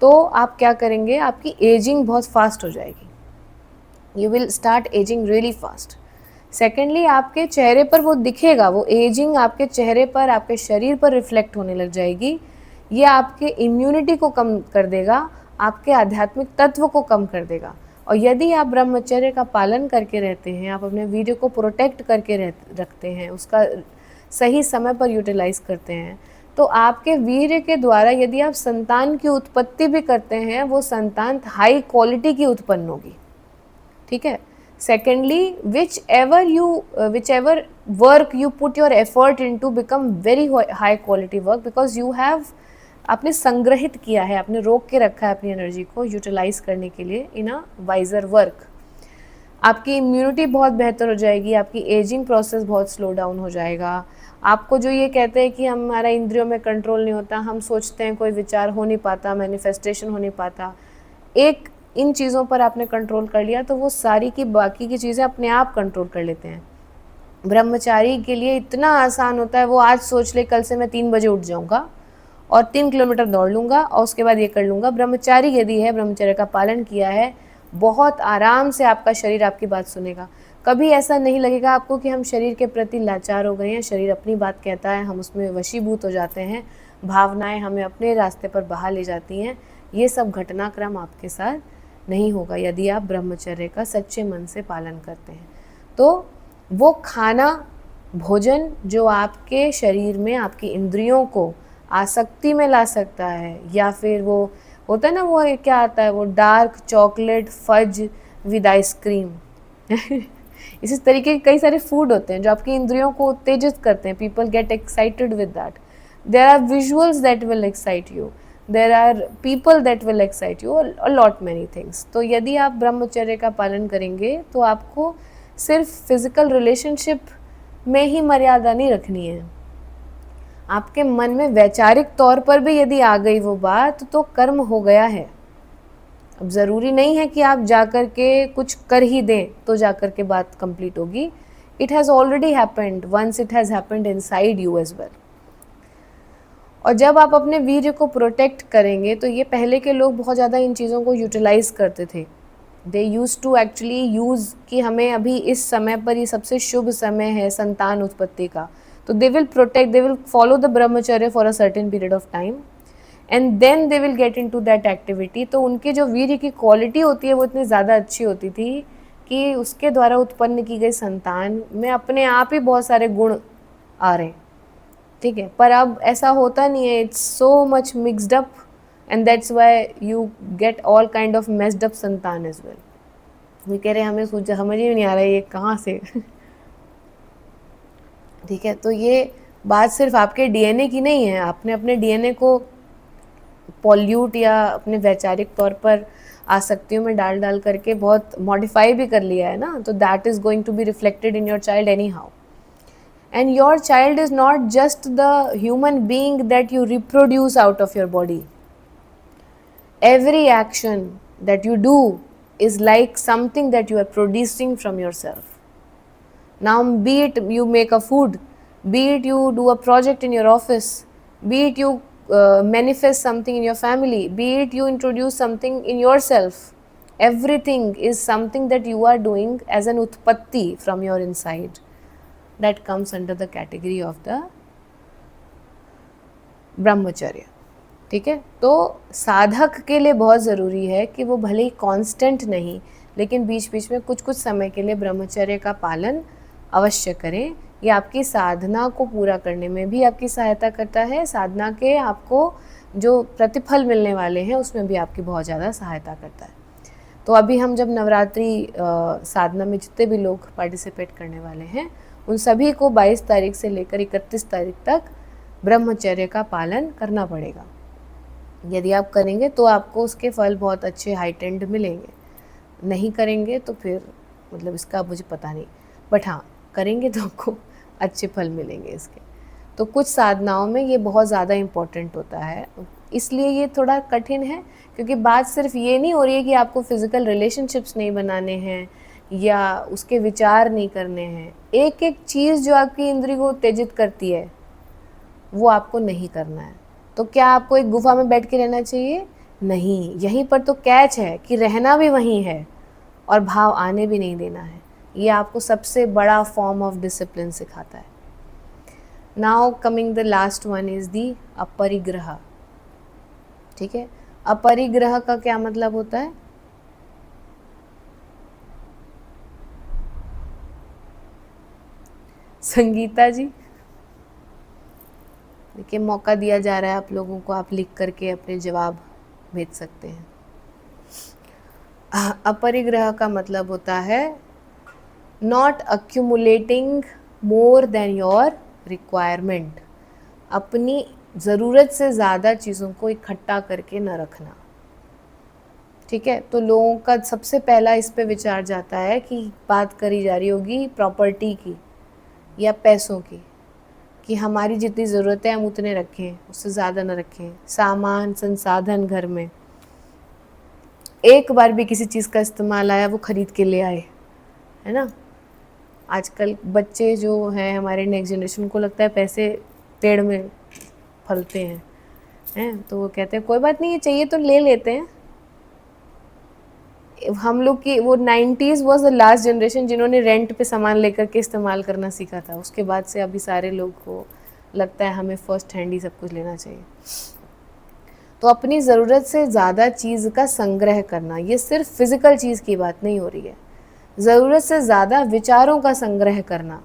तो आप क्या करेंगे? आपकी एजिंग बहुत फास्ट हो जाएगी। You will start ageing really fast. Secondly, आपके चेहरे पर वो दिखेगा, वो एजिंग आपके चेहरे पर, आपके शरीर पर रिफ्लेक्ट होने लग जाएगी। ये आपके इम्यूनिटी को कम कर देगा, आपके आध्यात्मिक तत्व को कम कर देगा। और यदि आप ब्रह्मचर्य का पालन करके रहते हैं, आप अपने वीर्य को प्रोटेक्ट करके रखते हैं, उसका सही समय पर यूटिलाइज करते हैं, तो आपके वीर्य के द्वारा यदि आप संतान की उत्पत्ति भी करते हैं, वो संतान हाई क्वालिटी की उत्पन्न होगी, ठीक है। Secondly, whichever work you put your effort into become very high quality work, because you have, आपने संग्रहित किया है, आपने रोक के रखा है अपनी एनर्जी को यूटिलाइज करने के लिए इन अ वाइजर वर्क। आपकी इम्यूनिटी बहुत बेहतर हो जाएगी, आपकी एजिंग प्रोसेस बहुत स्लो डाउन हो जाएगा। आपको जो ये कहते हैं कि हमारा इंद्रियों में कंट्रोल नहीं होता, हम सोचते हैं कोई विचार हो नहीं पाता, मैनिफेस्टेशन हो नहीं पाता, एक इन चीज़ों पर आपने कंट्रोल कर लिया तो वो सारी की बाकी की चीज़ें अपने आप कंट्रोल कर लेते हैं। ब्रह्मचारी के लिए इतना आसान होता है, वो आज सोच ले कल से मैं 3 बजे उठ जाऊँगा और 3 किलोमीटर दौड़ लूँगा और उसके बाद ये कर लूँगा। ब्रह्मचारी यदि है, ब्रह्मचर्य का पालन किया है, बहुत आराम से आपका शरीर आपकी बात सुनेगा। कभी ऐसा नहीं लगेगा आपको कि हम शरीर के प्रति लाचार हो गए हैं, शरीर अपनी बात कहता है, हम उसमें वशीभूत हो जाते हैं, भावनाएं हमें अपने रास्ते पर बहा ले जाती हैं। ये सब घटनाक्रम आपके साथ नहीं होगा यदि आप ब्रह्मचर्य का सच्चे मन से पालन करते हैं। तो वो खाना, भोजन जो आपके शरीर में आपकी इंद्रियों को आसक्ति में ला सकता है, या फिर वो होता है ना, वो क्या आता है, वो dark chocolate fudge with ice cream इसी तरीके के कई सारे फूड होते हैं जो आपकी इंद्रियों को उत्तेजित करते हैं। People get excited with that. There are visuals that will excite you, there are people that will excite you, a lot many things. तो यदि आप ब्रह्मचर्य का पालन करेंगे तो आपको सिर्फ फिजिकल रिलेशनशिप में ही मर्यादा नहीं रखनी है, आपके मन में वैचारिक तौर पर भी यदि आ गई वो बात तो कर्म हो गया है। अब ज़रूरी नहीं है कि आप जाकर के कुछ कर ही दें तो जाकर के बात कंप्लीट होगी। It has already happened once, it has happened inside you as well. और जब आप अपने वीर्य को प्रोटेक्ट करेंगे तो ये पहले के लोग बहुत ज़्यादा इन चीज़ों को यूटिलाइज़ करते थे। दे यूज़ टू एक्चुअली यूज़ कि हमें अभी इस समय पर ये सबसे शुभ समय है संतान उत्पत्ति का, तो they will protect, they will follow the brahmacharya for a certain period of time and then they will get into that activity. तो उनकी जो वीर्य की क्वालिटी होती है वो इतनी ज़्यादा अच्छी होती थी कि उसके द्वारा उत्पन्न की गई संतान में अपने आप ही बहुत सारे गुण आ रहे हैं, ठीक है। पर अब ऐसा होता नहीं है, it's so much mixed up and that's why you get all kind of messed up संतान एज वेल। वो कह रहे हैं हमें समझ ही नहीं आ रहा है ये कहाँ से ठीक है, तो ये बात सिर्फ आपके डीएनए की नहीं है, आपने अपने डीएनए को पॉल्यूट या अपने वैचारिक तौर पर आसक्तियों में डाल डाल करके बहुत मॉडिफाई भी कर लिया है ना, तो that is going to be reflected in your child anyhow. And your child is not just the human being that you reproduce out of your body. Every action that you do is like something that you are producing from yourself. Now, be it you make a food, be it you do a project in your office, be it you manifest something in your family, be it you introduce something in yourself. Everything is something that you are doing as an utpatti from your inside. That comes under the category of the ब्रह्मचर्य. ठीक है, तो साधक के लिए बहुत ज़रूरी है कि वो भले ही कांस्टेंट नहीं, लेकिन बीच बीच में कुछ कुछ समय के लिए ब्रह्मचर्य का पालन अवश्य करें. ये आपकी साधना को पूरा करने में भी आपकी सहायता करता है, साधना के आपको जो प्रतिफल मिलने वाले हैं उसमें भी आपकी बहुत ज़्यादा सहायता करता है. तो अभी हम जब नवरात्रि साधना में जितने भी लोग पार्टिसिपेट करने वाले हैं उन सभी को 22 तारीख से लेकर 31 तारीख तक ब्रह्मचर्य का पालन करना पड़ेगा. यदि आप करेंगे तो आपको उसके फल बहुत अच्छे हाइटेंड मिलेंगे, नहीं करेंगे तो फिर मतलब इसका मुझे पता नहीं, बट हाँ करेंगे तो आपको अच्छे फल मिलेंगे इसके. तो कुछ साधनाओं में ये बहुत ज़्यादा इम्पोर्टेंट होता है, इसलिए ये थोड़ा कठिन है, क्योंकि बात सिर्फ ये नहीं हो रही है कि आपको फिज़िकल रिलेशनशिप्स नहीं बनाने हैं या उसके विचार नहीं करने हैं. एक एक चीज़ जो आपकी इंद्री को उत्तेजित करती है वो आपको नहीं करना है. तो क्या आपको एक गुफा में बैठ के रहना चाहिए? नहीं, यहीं पर तो कैच है कि रहना भी वहीं है और भाव आने भी नहीं देना है. ये आपको सबसे बड़ा फॉर्म ऑफ डिसिप्लिन सिखाता है. Now coming the last one is the aparigraha. ठीक है, अपरिग्रह का क्या मतलब होता है? संगीता जी, देखिए मौका दिया जा रहा है आप लोगों को, आप लिख करके अपने जवाब भेज सकते हैं. अपरिग्रह का मतलब होता है not accumulating more than your requirement. अपनी ज़रूरत से ज़्यादा चीज़ों को इकट्ठा करके न रखना. ठीक है, तो लोगों का सबसे पहला इस पे विचार जाता है कि बात करी जा रही होगी प्रॉपर्टी की या पैसों की, कि हमारी जितनी ज़रूरत है हम उतने रखें, उससे ज़्यादा न रखें. सामान संसाधन घर में एक बार भी किसी चीज़ का इस्तेमाल आया वो ख़रीद के ले आए, है ना. आजकल बच्चे जो हैं हमारे नेक्स्ट जनरेशन को लगता है पैसे पेड़ में फलते हैं, तो वो कहते हैं कोई बात नहीं ये चाहिए तो ले लेते हैं. हम लोग की वो 90s was the last generation जिन्होंने रेंट पे सामान लेकर के इस्तेमाल करना सीखा था. उसके बाद से अभी सारे लोग को लगता है हमें फर्स्ट हैंड ही सब कुछ लेना चाहिए. तो अपनी ज़रूरत से ज़्यादा चीज़ का संग्रह करना, ये सिर्फ फिज़िकल चीज़ की बात नहीं हो रही है. ज़रूरत से ज़्यादा विचारों का संग्रह करना,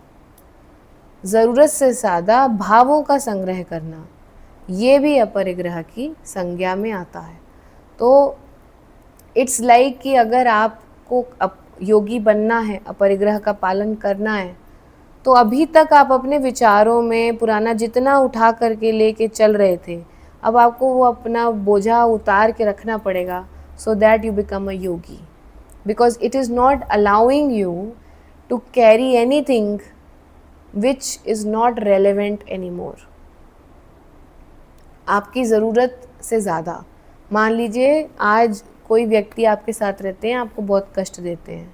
ज़रूरत से ज़्यादा भावों का संग्रह करना, ये भी अपरिग्रह की संज्ञा में आता है. तो इट्स लाइक कि अगर आपको योगी बनना है, अपरिग्रह का पालन करना है, तो अभी तक आप अपने विचारों में पुराना जितना उठा करके लेके चल रहे थे, अब आपको वो अपना बोझा उतार के रखना पड़ेगा, so that you become a yogi. Because it is not allowing you to carry anything which is not relevant anymore. आपकी ज़रूरत से ज़्यादा, मान लीजिए आज कोई व्यक्ति आपके साथ रहते हैं, आपको बहुत कष्ट देते हैं,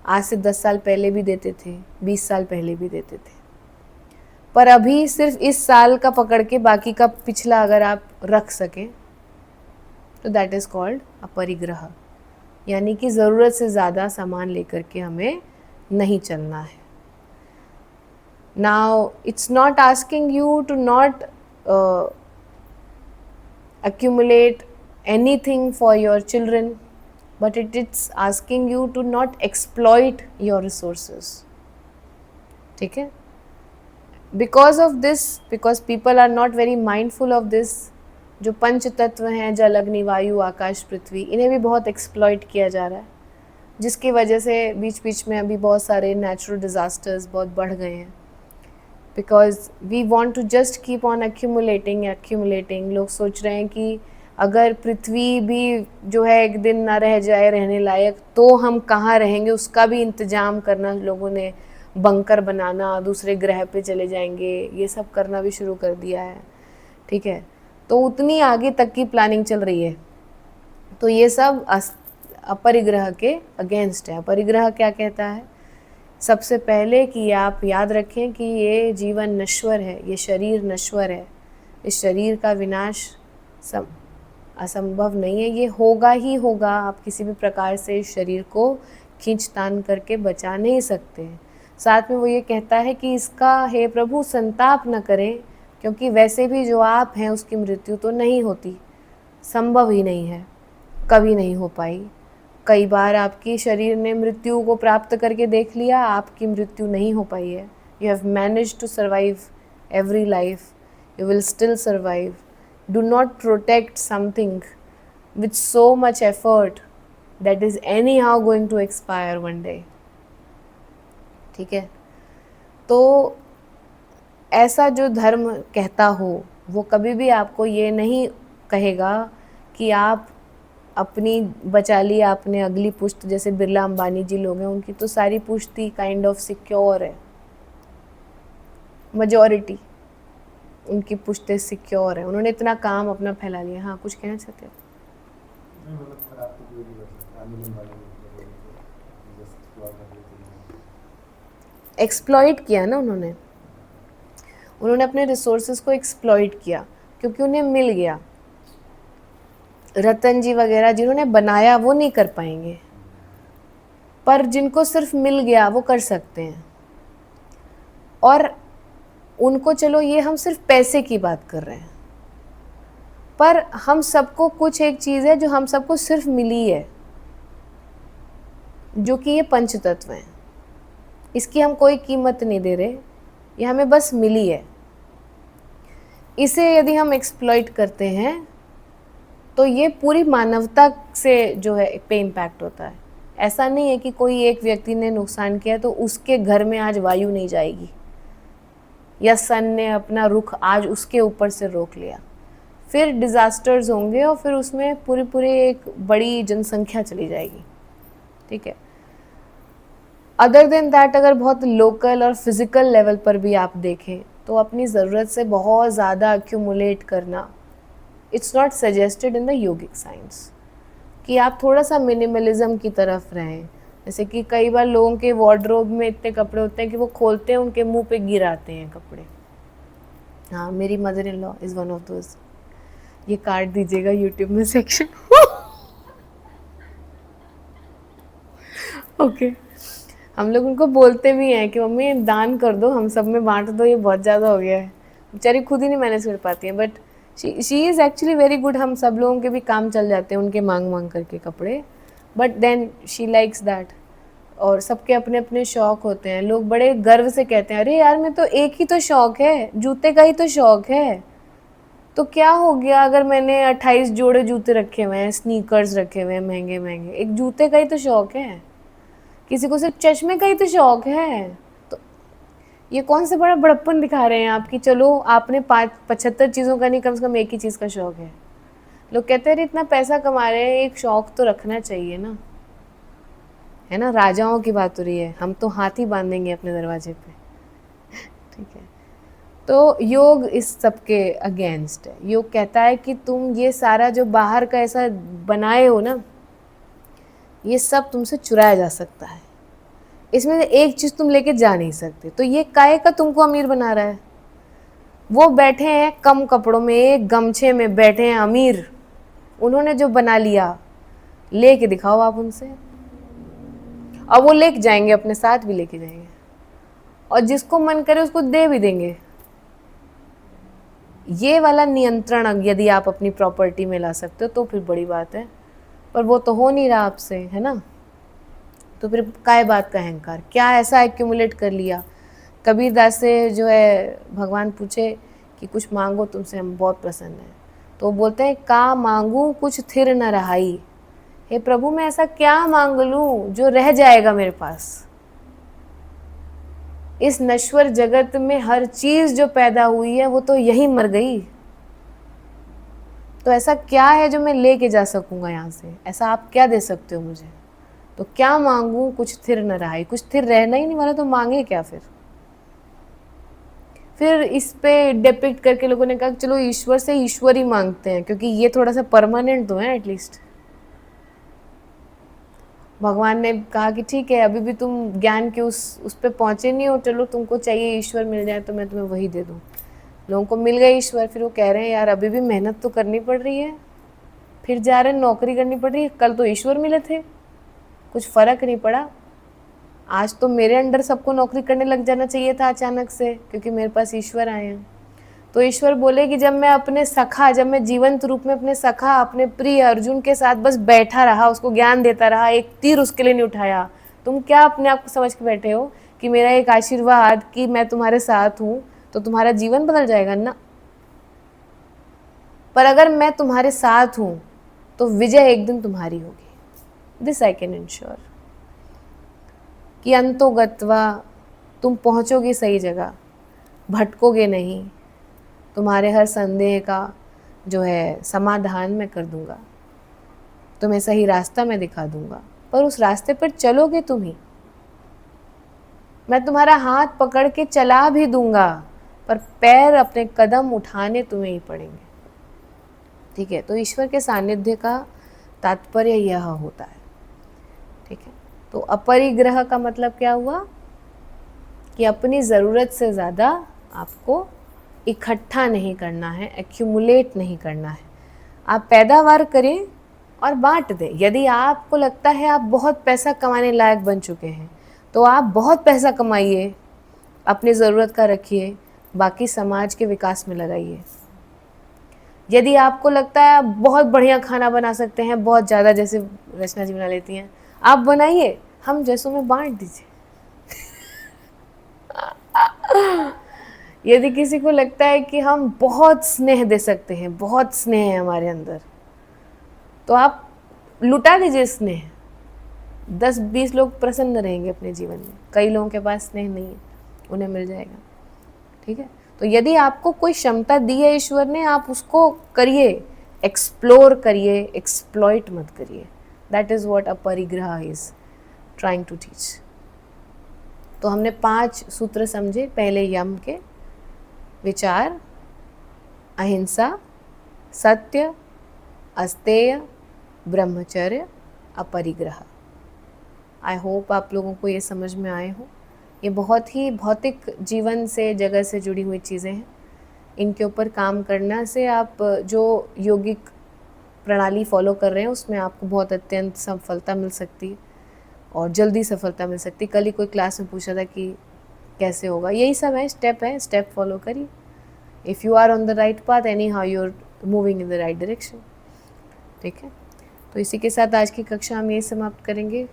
आज से 10 साल पहले भी देते थे, 20 साल पहले भी देते थे, पर अभी सिर्फ इस साल का पकड़ के बाकी का पिछला अगर आप रख सकें तो दैट इज़ कॉल्ड अपरिग्रह. यानी कि ज़रूरत से ज़्यादा सामान लेकर के हमें नहीं चलना है. Now it's not asking you to not accumulate anything for your children, but it's asking you to not exploit your resources. ठीक है, because of this, because people are not very mindful of this, जो पंच तत्व हैं जल अग्नि वायु आकाश पृथ्वी, इन्हें भी बहुत एक्सप्लॉइट किया जा रहा है. जिसकी वजह से बीच बीच में अभी बहुत सारे नेचुरल डिज़ास्टर्स बहुत बढ़ गए हैं, because we want to just keep on accumulating. लोग सोच रहे हैं कि अगर पृथ्वी भी जो है एक दिन ना रह जाए रहने लायक, तो हम कहाँ रहेंगे उसका भी इंतज़ाम करना, लोगों ने बंकर बनाना, दूसरे ग्रह पे चले जाएंगे, ये सब करना भी शुरू कर दिया है। ठीक है, तो उतनी आगे तक की प्लानिंग चल रही है। तो ये सब अपरिग्रह के अगेंस्ट है। अपरिग्रह क्या कहता है? सबसे पहले कि आप याद रखें कि ये जीवन नश्वर है, ये शरीर नश्वर है, इस शरीर का विनाश असंभव नहीं है, ये होगा ही होगा। आप किसी भी प्रकार से इस शरीर को खींच तान करके बचा नहीं सकते हैं। साथ में वो ये कहता है कि इसका हे प्रभु संताप न करें, क्योंकि वैसे भी जो आप हैं उसकी मृत्यु तो नहीं होती, संभव ही नहीं है, कभी नहीं हो पाई। कई बार आपकी शरीर ने मृत्यु को प्राप्त करके देख लिया, आपकी मृत्यु नहीं हो पाई है। You have manage to survive every life, you will still survive. Do not protect something with so much effort that is anyhow going to expire one day. ठीक है, तो ऐसा जो धर्म कहता हो वो कभी भी आपको ये नहीं कहेगा कि आप अपनी बचा ली आपने अगली पुश्त, जैसे बिरला अंबानी जी लोग हैं, उनकी तो सारी पुश्ती काइंड ऑफ सिक्योर है, मेजॉरिटी उनकी पुश्तें सिक्योर है, उन्होंने इतना काम अपना फैला लिया। हाँ, कुछ कहना चाहते हो? एक्सप्लॉइट किया ना उन्होंने अपने रिसोर्सेज को एक्सप्लॉइट किया, क्योंकि उन्हें मिल गया। रतन जी वगैरह जिन्होंने बनाया वो नहीं कर पाएंगे, पर जिनको सिर्फ मिल गया वो कर सकते हैं। और उनको, चलो ये हम सिर्फ पैसे की बात कर रहे हैं, पर हम सबको कुछ एक चीज़ है जो हम सबको सिर्फ मिली है, जो कि ये पंच तत्व हैं। इसकी हम कोई कीमत नहीं दे रहे, ये हमें बस मिली है। इसे यदि हम एक्सप्लॉइट करते हैं तो ये पूरी मानवता से जो है पे इम्पैक्ट होता है। ऐसा नहीं है कि कोई एक व्यक्ति ने नुकसान किया तो उसके घर में आज वायु नहीं जाएगी, या सन ने अपना रुख आज उसके ऊपर से रोक लिया। फिर डिज़ास्टर्स होंगे और फिर उसमें पूरी एक बड़ी जनसंख्या चली जाएगी। ठीक है, अदर देन दैट अगर बहुत लोकल और फिज़िकल लेवल पर भी आप देखें तो अपनी ज़रूरत से बहुत ज़्यादा एक्यूमुलेट करना, it's not suggested in the yogic science, कि आप थोड़ा सा मिनिमलिज्म की तरफ रहें। जैसे कि कई बार लोगों के वार्डरोब में इतने कपड़े होते हैं कि वो खोलते हैं उनके मुंह पे गिराते हैं कपड़े। हाँ, मेरी mother in law is one of those. ये काट दीजिएगा यूट्यूब में सेक्शन। ओके, हम लोग उनको बोलते भी हैं कि मम्मी दान कर दो, हम सब में बांट दो, ये बहुत ज़्यादा हो गया है। बेचारी खुद ही नहीं मैनेज कर पाती हैं, but she is actually very good. हम सब लोगों के भी काम चल जाते हैं उनके मांग मांग करके कपड़े, but then she likes that. और सबके अपने अपने शौक़ होते हैं। लोग बड़े गर्व से कहते हैं, अरे यार मैं तो एक ही तो शौक़ है, जूते का ही तो शौक़ है, तो क्या हो गया अगर मैंने 28 जोड़े जूते रखे हुए हैं, स्नीकर्स रखे हुए हैं महंगे महंगे, एक जूते का ही तो शौक़ है। किसी को सिर्फ चश्मे का ही तो शौक़ है। तो ये कौन सा बड़ा बड़प्पन दिखा रहे हैं आप कि चलो आपने 75 चीज़ों का नहीं, कम से कम एक ही चीज़ का शौक़ है। लोग कहते हैं इतना पैसा कमा रहे हैं, एक शौक़ तो रखना चाहिए ना, है ना। राजाओं की बात हो रही है, हम तो हाथी बांधेंगे अपने दरवाजे पे। ठीक है, तो योग इस सब के अगेंस्ट है। योग कहता है कि तुम ये सारा जो बाहर का ऐसा बनाए हो ना, ये सब तुमसे चुराया जा सकता है, इसमें से एक चीज़ तुम लेके जा नहीं सकते। तो ये काहे का तुमको अमीर बना रहा है? वो बैठे हैं कम कपड़ों में, एक गमछे में बैठे हैं अमीर, उन्होंने जो बना लिया लेके दिखाओ आप उनसे, और वो लेके जाएंगे, अपने साथ भी लेके जाएंगे, और जिसको मन करे उसको दे भी देंगे। ये वाला नियंत्रण यदि आप अपनी प्रॉपर्टी में ला सकते हो तो फिर बड़ी बात है, पर वो तो हो नहीं रहा आपसे, है ना। तो फिर काय बात का अहंकार, क्या ऐसा एक्यूमुलेट कर लिया। कबीरदास से जो है भगवान पूछे कि कुछ मांगो तुमसे हम बहुत प्रसन्न हैं, तो बोलते हैं का मांगू कुछ थिर न रहाई, हे प्रभु मैं ऐसा क्या मांग लूं जो रह जाएगा मेरे पास। इस नश्वर जगत में हर चीज जो पैदा हुई है वो तो यही मर गई, तो ऐसा क्या है जो मैं लेके जा सकूंगा यहाँ से, ऐसा आप क्या दे सकते हो मुझे। तो क्या मांगू, कुछ स्थिर न रहा, कुछ स्थिर रहना ही नहीं वाला तो मांगे क्या फिर इस पे डिपिक्ट करके लोगों ने कहा चलो ईश्वर से ईश्वर ही मांगते हैं, क्योंकि ये थोड़ा सा परमानेंट तो है एटलीस्ट। भगवान ने कहा कि ठीक है अभी भी तुम ज्ञान के उस पे पहुंचे नहीं हो, चलो तुमको चाहिए ईश्वर मिल जाए तो मैं तुम्हें वही दे दूँ। लोगों को मिल गए ईश्वर, फिर वो कह रहे हैं यार अभी भी मेहनत तो करनी पड़ रही है, फिर जा रहे हैं नौकरी करनी पड़ रही है, कल तो ईश्वर मिले थे कुछ फ़र्क नहीं पड़ा, आज तो मेरे अंडर सबको नौकरी करने लग जाना चाहिए था अचानक से क्योंकि मेरे पास ईश्वर आए हैं। तो ईश्वर बोले कि जब मैं अपने सखा, जब मैं जीवंत रूप में अपने सखा अपने प्रिय अर्जुन के साथ बस बैठा रहा, उसको ज्ञान देता रहा, एक तीर उसके लिए नहीं उठाया, तुम क्या अपने आप को समझ के बैठे हो कि मेरा एक आशीर्वाद कि मैं तुम्हारे साथ हूँ तो तुम्हारा जीवन बदल जाएगा ना। पर अगर मैं तुम्हारे साथ हूँ तो विजय एक दिन तुम्हारी होगी, दिस आई कैन इंश्योर कि अंतो गत्वा तुम पहुँचोगे सही जगह, भटकोगे नहीं, तुम्हारे हर संदेह का जो है समाधान मैं कर दूंगा, तुम्हें सही रास्ता मैं दिखा दूंगा, पर उस रास्ते पर चलोगे तुम ही, मैं तुम्हारा हाथ पकड़ के चला भी दूंगा पर पैर अपने कदम उठाने तुम्हें ही पड़ेंगे। ठीक है, तो ईश्वर के सानिध्य का तात्पर्य यह होता है। ठीक है, तो अपरिग्रह का मतलब क्या हुआ कि अपनी ज़रूरत से ज़्यादा आपको इकट्ठा नहीं करना है, एक्यूमुलेट नहीं करना है। आप पैदावार करें और बांट दें। यदि आपको लगता है आप बहुत पैसा कमाने लायक बन चुके हैं तो आप बहुत पैसा कमाइए, अपनी ज़रूरत का रखिए, बाकी समाज के विकास में लगाइए। यदि आपको लगता है आप बहुत बढ़िया खाना बना सकते हैं, बहुत ज़्यादा, जैसे रचना जी बना लेती हैं, आप बनाइए, हम जैसों में बांट दीजिए। यदि किसी को लगता है कि हम बहुत स्नेह दे सकते हैं, बहुत स्नेह है हमारे अंदर, तो आप लुटा दीजिए स्नेह, 10-20 लोग प्रसन्न रहेंगे अपने जीवन में। कई लोगों के पास स्नेह नहीं है, उन्हें मिल जाएगा। ठीक है, तो यदि आपको कोई क्षमता दी है ईश्वर ने, आप उसको करिए, एक्सप्लोर करिए, एक्सप्लॉइट मत करिए। That is what aparigraha is trying to teach. तो हमने 5 सूत्र समझे। पहले यम के, विचार, अहिंसा, सत्य, अस्तेय, ब्रह्मचर्य, अपरिग्रह। आई होप आप लोगों को ये समझ में आए हो। ये बहुत ही भौतिक जीवन से, जगत से जुड़ी हुई चीज़ें हैं। इनके ऊपर काम करना से आप जो योगिक प्रणाली फॉलो कर रहे हैं उसमें आपको बहुत अत्यंत सफलता मिल सकती है और जल्दी सफलता मिल सकती है। कल ही कोई क्लास में पूछा था कि कैसे होगा, यही सब है, स्टेप फॉलो करिए। If you are on the right path, anyhow you are moving in the right direction. ठीक है, तो इसी के साथ आज की कक्षा हम यही समाप्त करेंगे।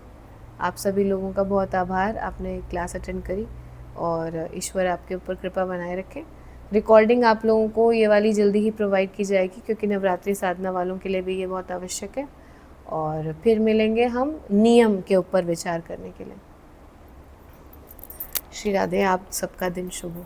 आप सभी लोगों का बहुत आभार, आपने क्लास अटेंड करी और ईश्वर आपके ऊपर कृपा बनाए रखे। रिकॉर्डिंग आप लोगों को ये वाली जल्दी ही प्रोवाइड की जाएगी क्योंकि नवरात्रि साधना वालों के लिए भी ये बहुत आवश्यक है। और फिर मिलेंगे हम नियम के ऊपर विचार करने के लिए। श्री राधे, आप सबका दिन शुभ हो।